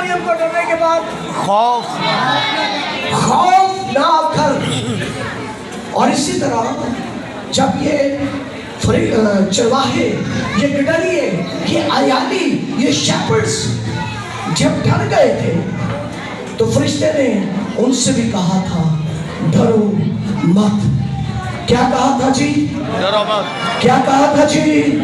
मरियम को डरने के बाद खौफ ना कर। और इसी तरह जब ये चरवाहे, ये गिडरिए, ये अयाली, ये शेपर्ड्स जब डर गए थे तो फरिश्ते ने उनसे भी कहा था डरो मत। क्या कहा था जी? डरो मत। क्या कहा था जी?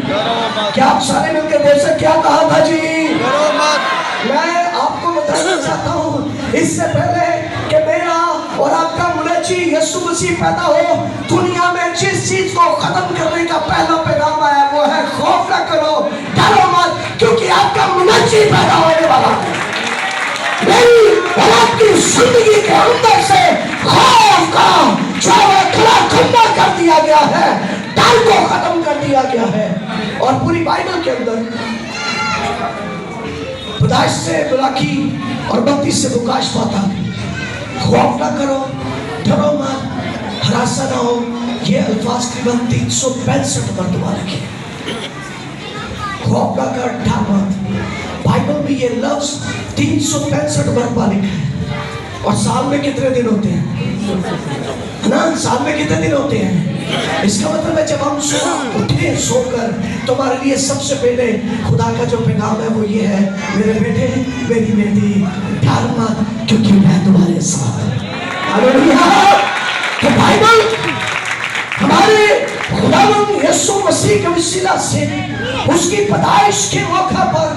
डरो मत। क्या आप सारे मिलकर बोल सकते क्या कहा था जी? डरो मत। मैं आपको बताना चाहता हूँ इससे पहले कि मेरा और आपका मुनज्जी यीशु मसीह पैदा हो, दुनिया में जिस चीज को खत्म करने का पहला पैगाम आया वो है खौफ न करो, डरो मत, क्योंकि आपका मुनज्जी पैदा होने वाला है। मेरी और आपकी जिंदगी के अंदर से खौफ का खड़ा खंबा कर दिया गया है, डर को खत्म कर दिया गया है। और पूरी बाइबल के अंदर पैदाइश से मलाकी और 32 से लूका पाता, खौफ ना करो, डरो मत, हरासा ना हो, ये अल्फाज करीबन 365 मरतबा लिखे। खौफ ना कर, डर मत। बाइबल में ये लफ्ज 365 मरतबा लिखा है। और साल में कितने दिन होते हैं? है ना? साल में कितने दिन होते हैं? इसका मतलब है जब हम उठे सोकर, तुम्हारे लिए सबसे पहले खुदा का जो पैगाम है वो ये है, मेरे बेटे मेरी बेटी डर मत, क्योंकि मैं तुम्हारे साथ। हालेलुया। तो बाइबल हमारे खुदावंद यीशु मसीह के वसीला से उसकी पैदाइश के मौका पर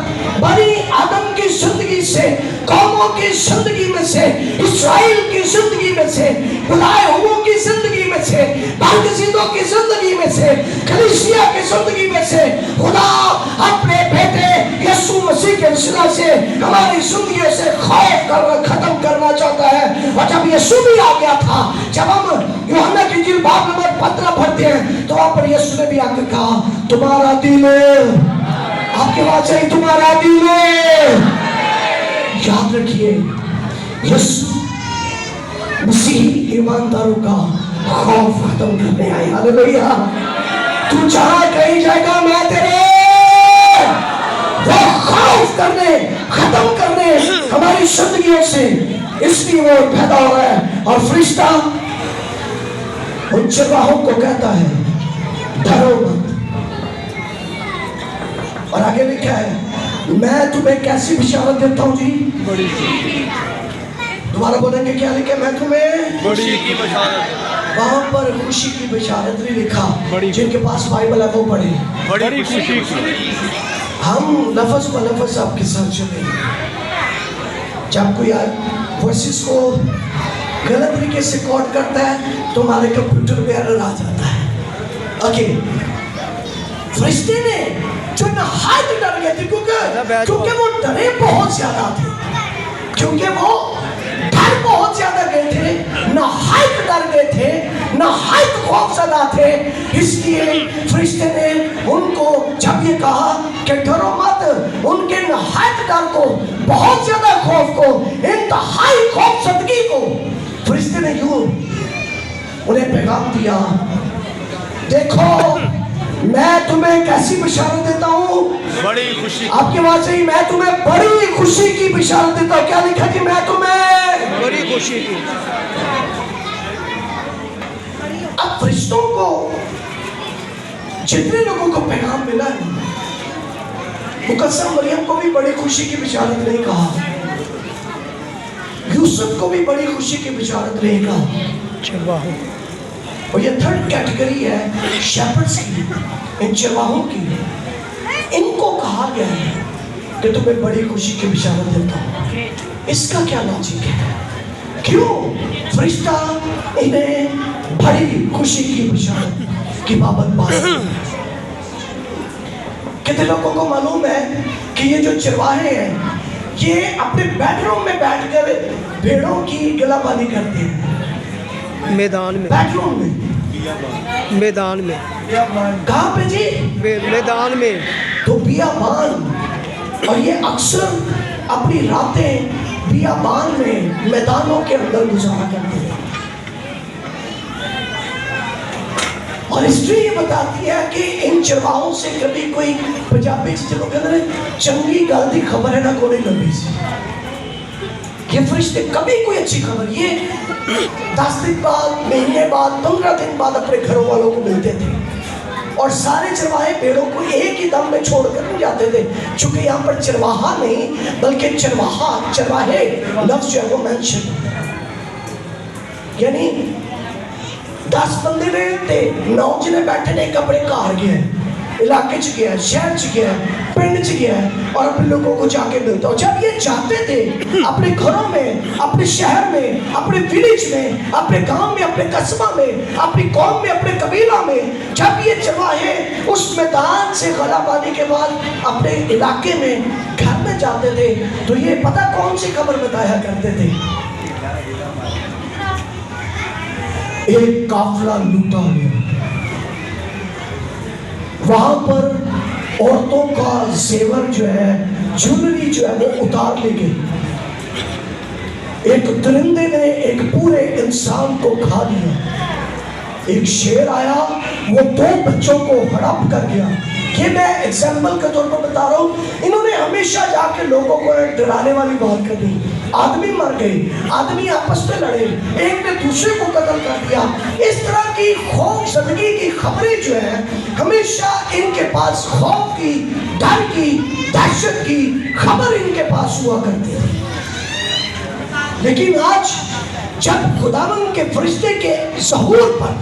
बनी आदम की जिंदगी से, कौमों की जिंदगी में से, इस्राएल की जिंदगी में से, बुलाए हुओं की जिंदगी में से, बारगज़ीदों की जिंदगी में से, कलीसिया की जिंदगी में से खुदा अपने बेटे यीशु मसीह के वसीला से हमारी जिंदगी से खौफ खत्म करना चाहता है। और जब यीशु भी आ गया था, जब हम यूहन्ना की इंजील बाब नंबर 15 पढ़ते हैं तो वहां पर यीशु ने भी आकर कहा तुम्हारा दिल, आपके बात चाहिए, तुम्हारा दिल। याद रखिए यीशु मसीह ईमानदारों का खौफ खत्म करने आए। हालेलुया। तू जहां कहीं जाएगा मैं तेरे वो खौफ करने, खत्म करने हमारी जिंदगियों से, इसलिए वो पैदा हो रहा है। और फरिश्ता उन चरवाहों को कहता है डरो मत। और आगे लिखा है मैं तुम्हें कैसी बिशारत देता हूं जी? बड़ी दोबारा बोलेंगे क्या लिखा? मैं तुम्हें बड़ी की बशारत। वहां पर खुशी की बिशारत नहीं लिखा। बड़ी जिनके पास बाइबल है वो पढ़े। बड़ी खुशी की। हम लफ्ज ब लफ्ज आपके साथ चले। जब कोई वर्सेस को गलत तरीके से कोड करता है तो हमारे कंप्यूटर में एरर आ जाता है। ओके, फरिश्ते ने जो नहायत डर गए थे, क्योंकि वो डरे बहुत ज्यादा थे, क्योंकि वो डर बहुत ज्यादा गए थे, नहायत डर गए थे, नहायत खौफजदा थे। इसलिए फरिश्ते ने उनको जब ये कहा कि डरो मत, उनके नहायत डर को, बहुत ज्यादा खौफ को, इंतहाई खौफजदगी को फरिश्ते ने यूं उन्हें पैगाम दिया, देखो मैं तुम्हें कैसी बिशारत देता हूँ? बड़ी खुशी। आपके वहां से ही मैं तुम्हें बड़ी खुशी की बिशारत देता हूँ। क्या लिखा कि मैं तुम्हें बड़ी खुशी की। अब फरिश्तों को जितने लोगों को पैगाम मिला है, मुकद्दस मरियम को भी बड़ी खुशी की बिशारत नहीं कहा, यूसुफ को भी बड़ी खुशी की बिशारत नहीं कहा। और ये थर्ड कैटेगरी है शेपर्ड्स की, इन चरवाहों की। इनको कहा गया है कि तुम्हें बड़ी खुशी की बिशारत देता हूं। इसका क्या लॉजिक है? क्यों फरिश्ता इन्हें बड़ी खुशी की बिशारत की बाबत बात? कितने लोगों को मालूम है कि ये जो चरवाहे हैं ये अपने बेडरूम में बैठकर भेड़ों की गलाबानी करते हैं? मैदान में, बेडरूम में, मैदान में। कहाँ पे जी? मैदान में। तो बियाबान, और ये अक्सर अपनी रातें बियाबान में, मैदानों के अंदर गुजारा करते हैं। और हिस्ट्री ये बताती है कि इन चरवाहों से कभी कोई पंजाबी चलो कहते हैं चंगी गल की खबर है ना कोई लंबी सी। ये फरिश्ते कभी कोई अच्छी खबर, ये 10 दिन बाद, महीने बाद, 15 दिन बाद अपने घरों वालों को मिलते थे। और सारे चरवाहे पेड़ों को एक ही दम में छोड़कर नहीं जाते थे, क्योंकि यहाँ पर चरवाहा नहीं बल्कि चरवाहे लफ्ज जो है वो मेंशन, यानी 10 बंदे ने थे, 9 जने बैठे ने, कपड़े कार गया है, इलाके च गया, शहर च गया, पिंड च गया और अपने लोगों को जाके मिलता। और जब ये जाते थे अपने घरों में, अपने शहर में, अपने विलेज में, अपने गांव में, अपने कस्बा में, अपनी कौम में, अपने कबीला में, जब ये चरवाहे उस मैदान से गलाबानी के बाद अपने इलाके में घर में जाते थे, तो ये पता कौन सी खबर बताया करते थे? एक काफिला लूटा गया, वहां पर औरतों का जेवर जो है, ज्वेलरी जो है वो उतार ली गई। एक दरिंदे ने एक पूरे इंसान को खा लिया। एक शेर आया, वो 2 बच्चों को हड़प कर गया। ये मैं एग्जाम्पल के तौर पर बता रहा हूँ। इन्होंने हमेशा जाके लोगों को एक डराने वाली बात कर दी। आदमी मर गए, आदमी आपस में लड़े, एक ने दूसरे को कत्ल कर दिया। इस तरह की खौफजदगी की खबरें जो है हमेशा इनके पास खौफ की, डर की, दहशत की खबर इनके पास हुआ करती है। लेकिन आज जब खुदावंद के फरिश्ते के ज़हूर पर,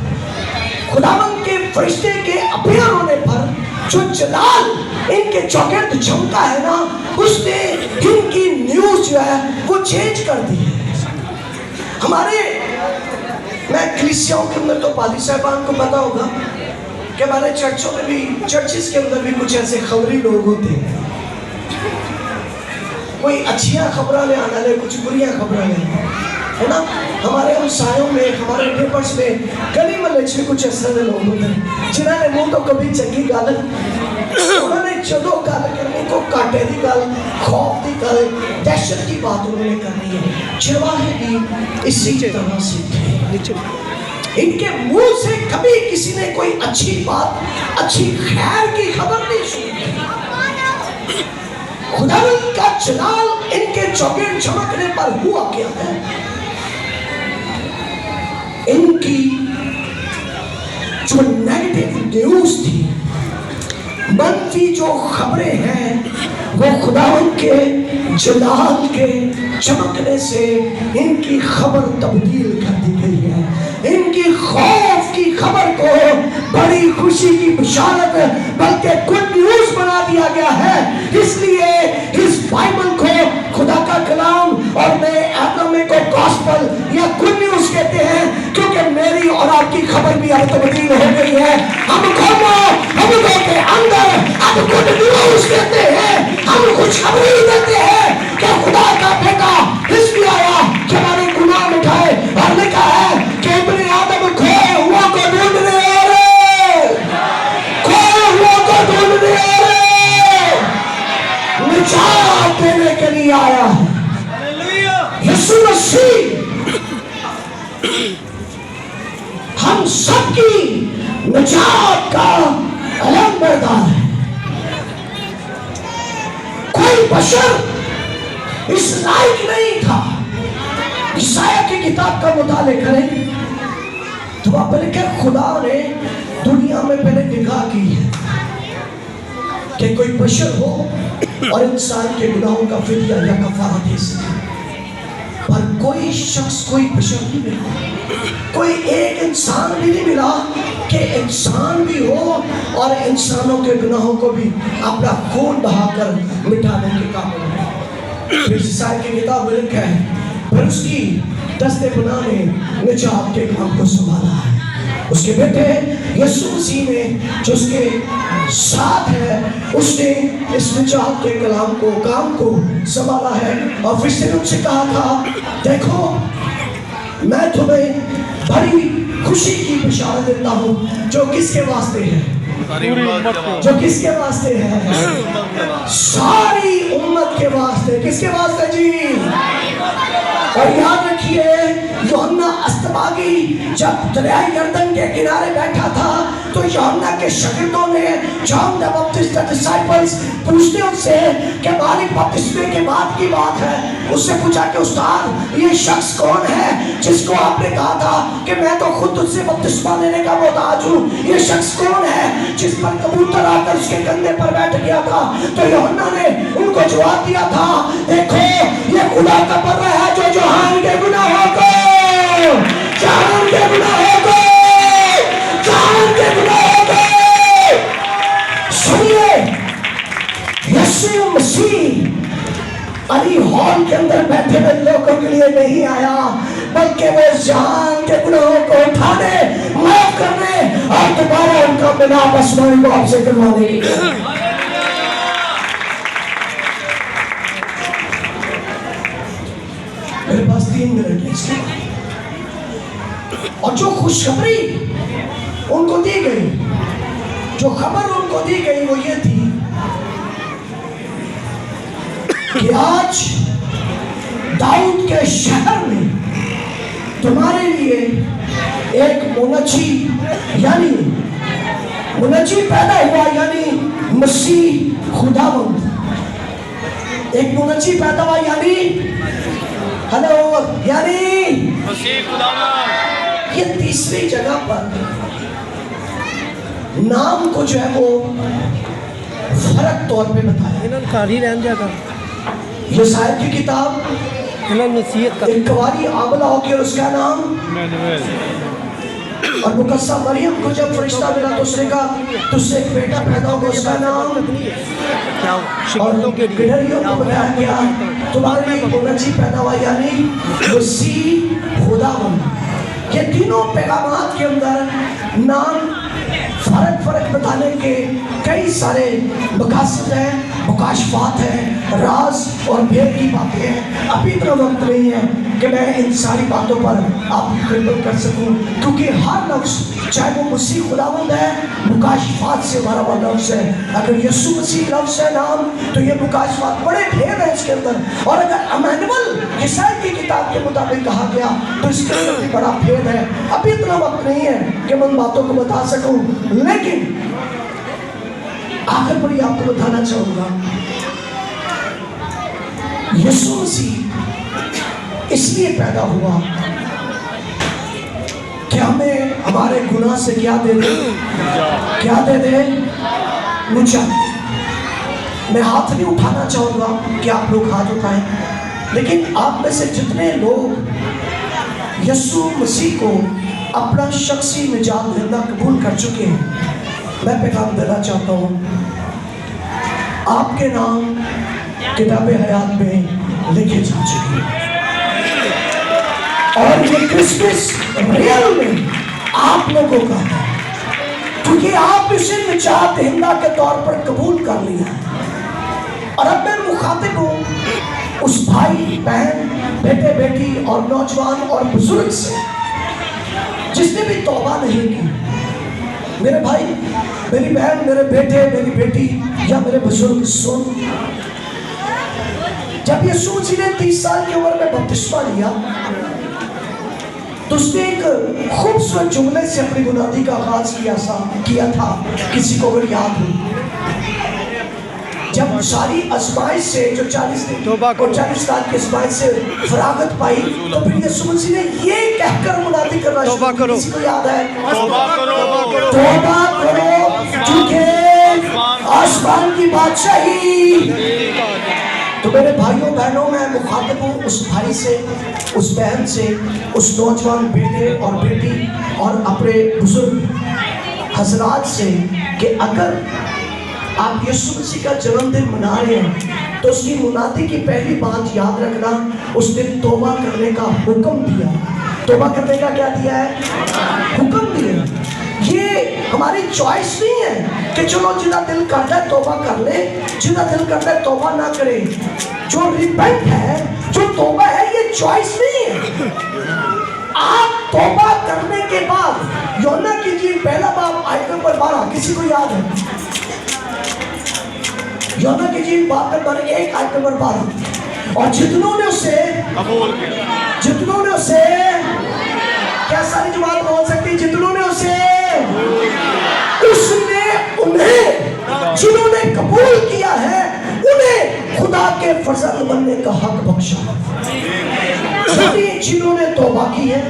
खुदावंद के फरिश्ते के अपीयर होने पर जो जलाल इनके चौगिर्द चमका है ना, उसने इनकी न्यूज़ जो है वो चेंज कर दी है। मैं कलीसियाओं के अंदर तो पादी साहबान को पता होगा कि हमारे चर्चों में भी, चर्चिस के अंदर भी कुछ ऐसे खबरी लोग होते हैं। कोई अच्छियाँ खबरें ले आना ले, कुछ बुरियाँ खबरें ले, है ना। हमारे हमसायों में, हमारे नेबर्स में, गली महल्ले में कुछ ऐसे लोग होते हैं जिन्होंने मुंह तो कभी चंगी गल, उन्होंने जदों गल करनी को काटे की गल, खौफ की गल, दहशत की बात उन्होंने करनी है। चरवाहे भी इसी तरह से थे। इनके मुंह से कभी किसी ने कोई अच्छी बात, अच्छी खैर की खबर नहीं सुनी। खुदावंद का जलाल इनके चौगिर्द चमकने पर हुआ क्या है? इनकी जो नेगेटिव न्यूज थी, मनफी जो खबरें हैं, वो खुदावंद के जलाल के चमकने से इनकी खबर तब्दील कर दी गई है। इनकी खौफ की खबर को बड़ी खुशी की बिशारत बल्कि गुड न्यूज बना दिया गया है। इसलिए इस बाइबल को खुदा का कलाम और नए आदमी को गॉस्पल या गुड न्यूज कहते हैं, क्योंकि मेरी और आपकी खबर भी अब तब्दील हो गई है। हम के अंदर अब गुड न्यूज कहते हैं, हम खुशखबरी देते हैं कि खुदा का बेटा इसलिए आया कि हमारे गुनाह मिटाए। और लिखा है कि इब्ने आदम खोए हुआ को ढूंढने आ रहे, खोए हुआ को ढूंढने आ रहे, निजात देने के लिए आया है। यीशु मसीह हम सबकी निजात का अलमबरदार है। कोई बशर इस लायक नहीं था। ईसाया की किताब का मुताले करें तो वहां पर लिखा खुदा ने दुनिया में पहले निगाह की है कि कोई बशर हो और इंसान के गुनाहों का फिदिया या कफारा दे सके, पर कोई शख्स, कोई बशर नहीं मिला, कोई एक इंसान भी नहीं मिला कि इंसान भी हो और इंसानों के गुनाहों को भी अपना खून बहाकर मिटाने के काबिल है। फिर ईसाया की किताब में लिखा है, फिर उसकी दस्ते गुनाह ने निजात के काम को संभाला है। उसके बेटे यीशु मसीह ने जो उसके साथ है, उसने इस निजात के कलाम को, काम को संभाला है। और फिर से उनसे कहा था, देखो मैं तुम्हें बड़ी खुशी की बिशारत देता हूँ जो किसके वास्ते है, जो किसके वास्ते है, सारी उम्मत के वास्ते। किसके वास्ते जी? और याद रखिए, यूहन्ना अस्तबागी जब दरियाए यरदन के किनारे बैठा था तो यूहन्ना के शागिर्दों ने, जॉन द बैप्टिस्ट डिसाइपल्स, पूछते उससे कि मालिक बपतिस्मे के बाद की बात है, اس سے پوچھا کہ استاد یہ شخص کون ہے جس کو آپ نے کہا تھا کہ میں تو خود تجھ سے بپتسمہ لینے کا محتاج ہوں، یہ شخص کون ہے جس پر کبوتر آ کر اس کے کندھے پر بیٹھ گیا تھا؟ تو یوحنا نے ان کو جواب دیا تھا، دیکھو یہ خدا کا بر ہے جو جہان کے گناہوں کو سنیے، یسوع مسیح علی ہال کے اندر بیٹھے ہوئے لوگوں کے لیے نہیں آیا، بلکہ وہ جہان کے گناہوں کو اٹھانے، معاف کرنے اور دوبارہ ان کا ملاپ آسمانی باپ سے کروانے کے لیے۔ میرے پاس 3 منٹ ہے اس کے بعد، اور جو خوشخبری ان کو دی گئی، جو خبر ان کو دی گئی وہ یہ تھی کہ آج داؤد کے شہر میں تمہارے لیے ایک منجی یعنی منجی پیدا ہوا، یعنی مسیح خداوند۔ ایک منجی پیدا ہوا یعنی ہلو یعنی مسیح خداوند۔ یہ تیسری جگہ پر نام کو جو ہے وہ فرق طور پہ بتایا۔ انہوں نے کاری رہن جاتا، یسایا کی کتاب انہوں نے نصیحت کر ایک کواری عاملہ ہو کے اس کا نام، اور مقدسہ مریم کو جب فرشتہ ملا تو اس نے کہا تجھ سے ایک بیٹا پیدا ہوگا، اس کا نام، اور گڈریوں کو بتایا گیا تمہارے لیے ایک منجی پیدا ہوا یعنی مسیح خداوند۔ یہ تینوں پیغامات کے اندر نام فرق بتانے کے کئی سارے مقاصد ہیں، مکاشفات ہیں، راز اور بھید کی باتیں ہیں۔ ابھی اتنا وقت نہیں ہے کہ میں ان ساری باتوں پر آپ کی خدمت کر سکوں، کیونکہ ہر لفظ چاہے وہ مسیح خداوند ہے مکاشفات سے بھرا ہوا لفظ ہے۔ اگر یسوع مسیح لفظ ہے نام تو یہ مکاشفات بڑے بھید ہیں اس کے اندر، اور اگر امانویل یسایا کی کتاب کے مطابق کہا گیا تو اس کے اندر بھی بڑا بھید ہے۔ ابھی اتنا وقت نہیں ہے کہ میں ان باتوں کو بتا سکوں، لیکن آخر پر یہ آپ کو بتانا چاہوں گا یسوع مسیح اس لیے پیدا ہوا کہ ہمیں ہمارے گناہ سے کیا دے دے، کیا دے دے، نجات۔ میں ہاتھ نہیں اٹھانا چاہوں گا کہ آپ لوگ ہاتھ اٹھائیں، لیکن آپ میں سے جتنے لوگ یسوع مسیح کو اپنا شخصی نجات دہندہ قبول کر چکے ہیں، میں پیغام دینا چاہتا ہوں آپ کے نام کتاب حیات میں لکھے جا چکے ہیں، اور یہ کرسمس ریئل میں آپ لوگوں کا ہے، کیونکہ آپ اسے نجات دہندہ کے طور پر قبول کر لیا ہے۔ اور اب میں مخاطب ہوں اس بھائی بہن بیٹے بیٹی اور نوجوان اور بزرگ سے جس نے بھی توبہ نہیں کی۔ میرے بھائی، میری بہن، میرے بیٹے، میری بیٹی یا میرے بزرگ سن، جب یسوع مسیح نے 30 سال کی عمر میں بپتسمہ لیا تو اس نے ایک خوبصورت جملے سے اپنی منادی کا آغاز کیا تھا، کسی کو اگر یاد ہو، جب ساری ازمائش سے جو 40 سال کی ازمائش سے فراغت پائی تو پھر یسوع مسیح نے یہ کہہ کر منادی کرنا شروع کی، کسی کو یاد ہے؟ توبہ کرو، توبہ کرو کیونکہ آسمان کی بادشاہی۔ تو میرے بھائیوں بہنوں، میں مخاطب ہوں اس بھائی سے، اس بہن سے، اس نوجوان بیٹے اور بیٹی اور اپنے بزرگ حضرات سے کہ اگر آپ یسوع مسیح کا جنم دن منا رہے ہیں تو اس کی منادی کی پہلی بات یاد رکھنا، اس نے توبہ کرنے کا حکم دیا۔ توبہ کرنے کا کیا دیا ہے؟ حکم دیا۔ یہ ہماری چوائس نہیں ہے کہ چلو جنہ دل کرتا ہے توبہ کر لے، جنہ دل کرتا ہے توبہ نہ کرے۔ جو ریپینٹ ہے، جو توبہ ہے، یہ چوائس نہیں ہے۔ آپ توبہ کرنے کے بعد یوحنا کی انجیل پہلا باب آیت نمبر 12، کسی کو یاد ہے؟ یوحنا کی انجیل باب نمبر 1 آیت نمبر 12، اور جتنوں نے اسے قبول کیا، جتنوں نے اسے، کیا ساری جماعت بول سکتی؟ جتنوں نے اسے، اس نے انہیں، جنہوں نے قبول کیا ہے انہیں خدا کے فرزند بننے کا حق بخشا. جنہوں نے توبہ کی ہے,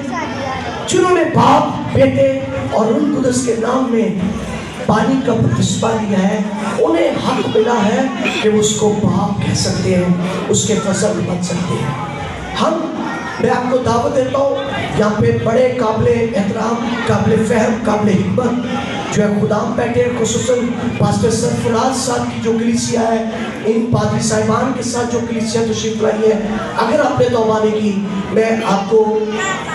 جنہوں نے باپ, بیٹے اور روح القدس کے نام میں پانی کا بپتسمہ لیا ہے, انہیں حق ملا ہے کہ وہ اس کو باپ کہہ سکتے ہیں, اس کے فرزند بن سکتے ہیں. میں آپ کو دعوت دیتا ہوں, یہاں پہ بڑے قابل احترام, قابل فہم, قابل حکمت جو ہے خدام بیٹھے ہیں, خصوصاً پاسٹر سرفراز صاحب کی جو کلیسیا ہے, ان پادری صاحبان کے ساتھ جو کلیسیا تشریف لائی ہے. اگر آپ نے توبہ نہیں کی, میں آپ کو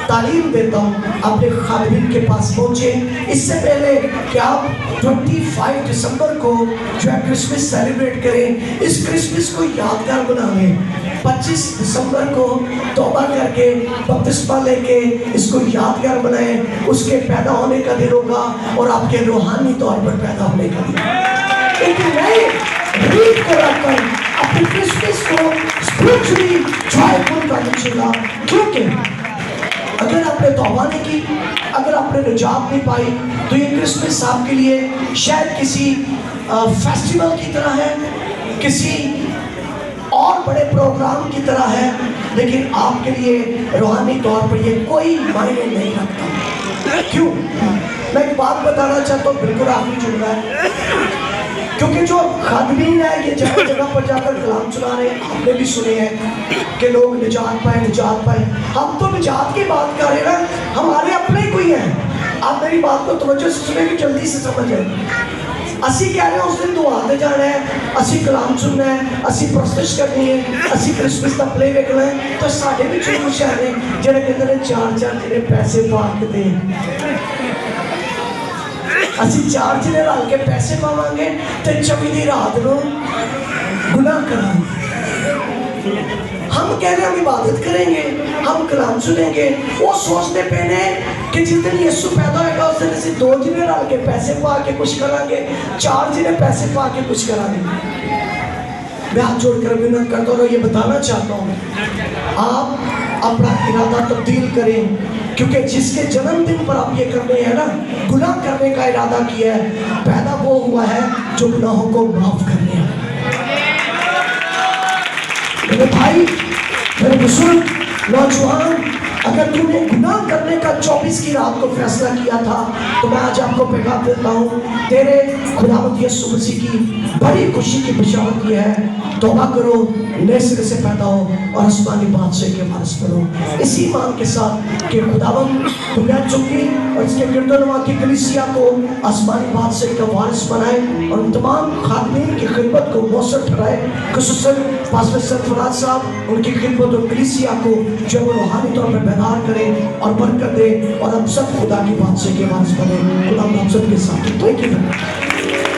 تعلیم دیتا ہوں, اپنے خادمین کے پاس پہنچے. اس سے پہلے کہ آپ 25 دسمبر کو جو ہے کرسمس سیلیبریٹ کریں, اس کرسمس کو یادگار بنا لیں. 25 دسمبر کو توبہ کر کے بپتسمہ لے کے اس کو یادگار بنائیں. اس کے پیدا ہونے کا دن ہوگا اور آپ کے روحانی طور پر پیدا ہونے کا دن. ایک نئے ریت کو رکھ کر اپنے کرسمس کو اسپرچولی جوائفل کرنا چاہیے. کیونکہ اگر آپ نے توبہ نہیں کی, اگر آپ نے نجات نہیں پائی, تو یہ کرسمس آپ کے لیے شاید کسی فیسٹیول کی طرح ہے, کسی اور بڑے پروگرام کی طرح ہے, لیکن آپ کے لیے روحانی طور پر یہ کوئی معنی نہیں رکھتا. کیوں؟ میں ایک بات بتانا چاہتا ہوں, بالکل آخری جملہ ہے, کیونکہ جو خادمین ہیں یہ جگہ جگہ پر جا کر کلام سنا رہے ہیں. آپ نے بھی سنے ہیں کہ لوگ نجات پائے, نجات پائے. ہم تو نجات کی بات کر رہے ہیں نا, ہمارے اپنے کوئی ہیں. آپ میری بات کو توجہ سے سنیں کہ جلدی سے سمجھ جائیں. اسی کہہ رہے ہیں اس دن دعا دے جانا ہے, اسی کلام سننا ہے, اسی پرستش کرنی ہے, اسی کرسمس کا پلے ویکنا ہے. تو ساڈے بھی چلو شہر ہیں جنہیں کہتے ہیں 4 جنہیں پیسے پا کے دیں, اسی 4 جنے رل کے پیسے پاواں گے تے 24 رات نو گناہ کریں گے. ہم کہہ رہے ہیں ہم عبادت کریں گے, ہم کلام سنیں گے. وہ سوچتے پہنے کہ جس دن یسوع پیدا ہوئے گا اس دن اسی 2 جنے رل کے پیسے پا کے کچھ کریں گے, 4 جنے پیسے پا کے کچھ کریں گے. میں ہاتھ جوڑ کر منت کرتا ہوں, یہ بتانا چاہتا ہوں آپ اپنا ارادہ تبدیل کریں, کیونکہ جس کے جنم دن پر آپ یہ کرنے ہیں نا, گناہ کرنے کا ارادہ کیا ہے, پیدا وہ ہوا ہے جو گناہوں کو معاف کرنے آیا. میرے بھائی, میرے بزرگ, نوجوان, اگر تم نے گناہ کرنے کا 24 کی رات کو فیصلہ کیا تھا, تو میں آج آپ کو پیغام دیتا ہوں, تیرے خداوند یسوع مسیح کی بڑی خوشی کی بشارت یہ ہے, توبہ کرو, نئے سرے سے پیدا ہو اور آسمانی بادشاہ کے وارث بنو. اسی ایمان کے ساتھ کہ خداوند دنیا چکی اور اس کے گرد و نواح کی کلیسیا کو آسمانی بادشاہ کا وارث بنائے اور ان تمام خادمین کی خدمت کو مؤثر ٹھہرائے, خصوصاً پاسٹر سرفراز صاحب, ان کی خدمت اور کلیسیا کو جو وہ روحانی طور پر بیدار کریں اور برکت دے, اور ہم سب خدا کی بادشاہ کے وارث بنے. خدا ہم سب کے ساتھ.